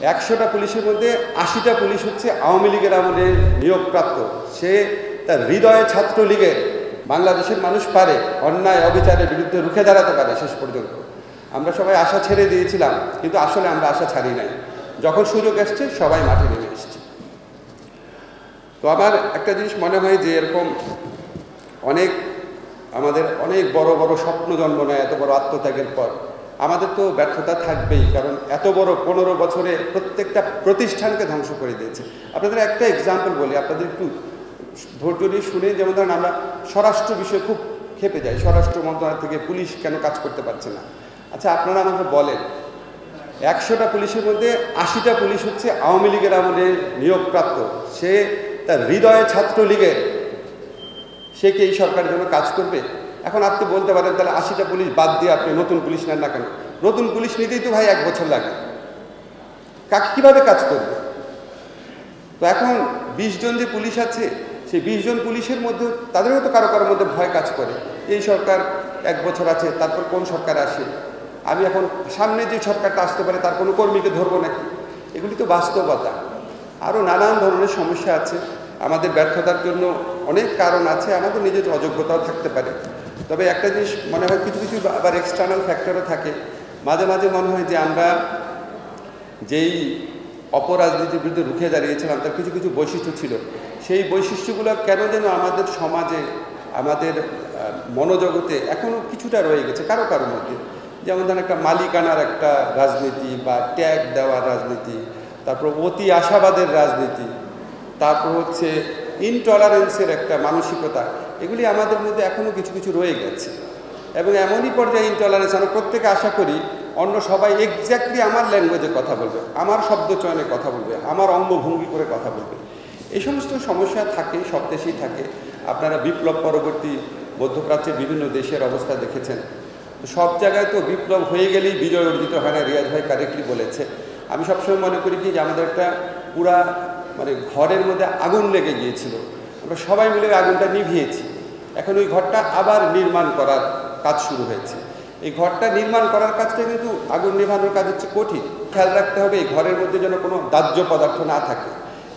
100টা পুলিশের মধ্যে 80টা পুলিশ হচ্ছে আওয়ামী লীগের আমলে নিয়োগপ্রাপ্ত। সে তার হৃদয়ে ছাত্রলীগের। বাংলাদেশের মানুষ পারে অন্যায় অবিচারের বিরুদ্ধে রুখে দাঁড়াতে পারে শেষ পর্যন্ত। আমরা সবাই আশা ছেড়ে দিয়েছিলাম, কিন্তু আসলে আমরা আশা ছাড়ি নাই। যখন সুযোগ আসছে সবাই মাঠে নেমে এসছে। তো আমার একটা জিনিস মনে হয় যে এরকম আমাদের অনেক বড় বড় স্বপ্ন জন্ম নেয় এত বড় আত্মত্যাগের পর। আমাদের তো ব্যর্থতা থাকবেই, কারণ এত বড় 15 বছরে প্রত্যেকটা প্রতিষ্ঠানকে ধ্বংস করে দিয়েছে। আপনাদের একটা এক্সাম্পল বলি, আপনাদের একটু ধৈর্য নিয়ে শুনে। যেমন ধরেন আমরা স্বরাষ্ট্র বিষয়ে খুব ক্ষেপে যাই, স্বরাষ্ট্র মন্ত্রণালয় থেকে পুলিশ কেন কাজ করতে পারছে না। আচ্ছা, আপনারা আমাকে বলেন, 100টা পুলিশের মধ্যে 80টা পুলিশ হচ্ছে আওয়ামী লীগের আমলে নিয়োগপ্রাপ্ত। সে তার হৃদয়ে ছাত্রলীগের। সে কি এই সরকারের জন্য কাজ করবে? এখন আপনি বলতে পারেন তাহলে 80টা পুলিশ বাদ দিয়ে আপনি নতুন পুলিশ নেন না কেন? নতুন পুলিশ নিতেই তো ভাই 1 বছর লাগে। কিভাবে কাজ করবে? তো এখন 20 জন যে পুলিশ আছে, সেই 20 জন পুলিশের মধ্যে তাদেরও তো কারো কারোর মধ্যে ভয় কাজ করে। এই সরকার 1 বছর আছে, তারপর কোন সরকার আসে? আমি এখন সামনে যে সরকারটা আসতে পারে তার কোনো কর্মীকে ধরবো নাকি? এগুলি তো বাস্তবতা। আরও নানান ধরনের সমস্যা আছে। আমাদের ব্যর্থতার জন্য অনেক কারণ আছে, আমাদের নিজের অযোগ্যতাও থাকতে পারে। তবে একটা জিনিস মনে হয়, কিছু কিছু আবার এক্সটার্নাল ফ্যাক্টরও থাকে। মাঝে মাঝে মনে হয় যে আমরা যেই অপরাজনীতির বিরুদ্ধে রুখে দাঁড়িয়েছিলাম তার কিছু কিছু বৈশিষ্ট্য ছিল। সেই বৈশিষ্ট্যগুলো কেন যেন আমাদের সমাজে, আমাদের মনোজগতে এখনও কিছুটা রয়ে গেছে কারো কারো মধ্যে। যেমন ধরেন একটা মালিকানার একটা রাজনীতি বা ট্যাগ দেওয়ার রাজনীতি, তারপর অতি আশাবাদের রাজনীতি, তারপর হচ্ছে ইনটলারেন্সের একটা মানসিকতা। এগুলি আমাদের মধ্যে এখনও কিছু কিছু রয়ে গেছে। এবং এমনই পর্যায়ে ইনটলারেন্স, আমরা প্রত্যেকে আশা করি অন্য সবাই এক্স্যাক্টলি আমার ল্যাঙ্গুয়েজে কথা বলবে, আমার শব্দ চয়নে কথা বলবে, আমার অঙ্গভঙ্গি করে কথা বলবে। এই সমস্ত সমস্যা থাকে, সব দেশেই থাকে। আপনারা বিপ্লব পরবর্তী মধ্যপ্রাচ্যের বিভিন্ন দেশের অবস্থা দেখেছেন। সব জায়গায় তো বিপ্লব হয়ে গেলেই বিজয় অর্জিত হয় না, রিয়াজ ভাই কারেক্টলি বলেছে। আমি সবসময় মনে করি কি যে আমাদের একটা পুরা ঘরের মধ্যে আগুন লেগে গিয়েছিল, আমরা সবাই মিলে আগুনটা নিভিয়েছি। এখন ওই ঘরটা আবার নির্মাণ করার কাজ শুরু হয়েছে। এই ঘরটা নির্মাণ করার কাজটা কিন্তু আগুন নেভানোর কাজ হচ্ছে কঠিন। খেয়াল রাখতে হবে এই ঘরের মধ্যে যেন কোনো দাহ্য পদার্থ না থাকে,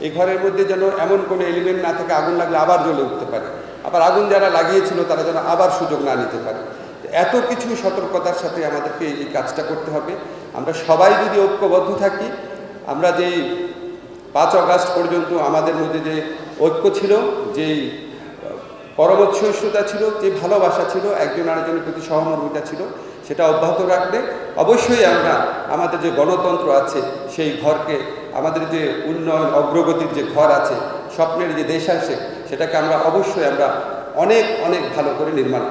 এই ঘরের মধ্যে যেন এমন কোনো এলিমেন্ট না থাকে আগুন লাগলে আবার জ্বলে উঠতে পারে, আবার আগুন যারা লাগিয়েছিল তারা যেন আবার সুযোগ না নিতে পারে। এত কিছু সতর্কতার সাথে আমাদেরকে এই কাজটা করতে হবে। আমরা সবাই যদি ঐক্যবদ্ধ থাকি, আমরা যেই 5 আগস্ট পর্যন্ত আমাদের মধ্যে যে ঐক্য ছিল, যেই পরমত সহিষ্ণুতা ছিল, যে ভালোবাসা ছিল, একজন আরেকজনের প্রতি সহমর্মিতা ছিল, সেটা অব্যাহত রাখলে অবশ্যই আমরা আমাদের যে গণতন্ত্র আছে সেই ঘরকে, আমাদের যে উন্নয়ন অগ্রগতির যে ঘর আছে, স্বপ্নের যে দেশ আছে, সেটাকে আমরা অবশ্যই অনেক অনেক ভালো করে নির্মাণ করব।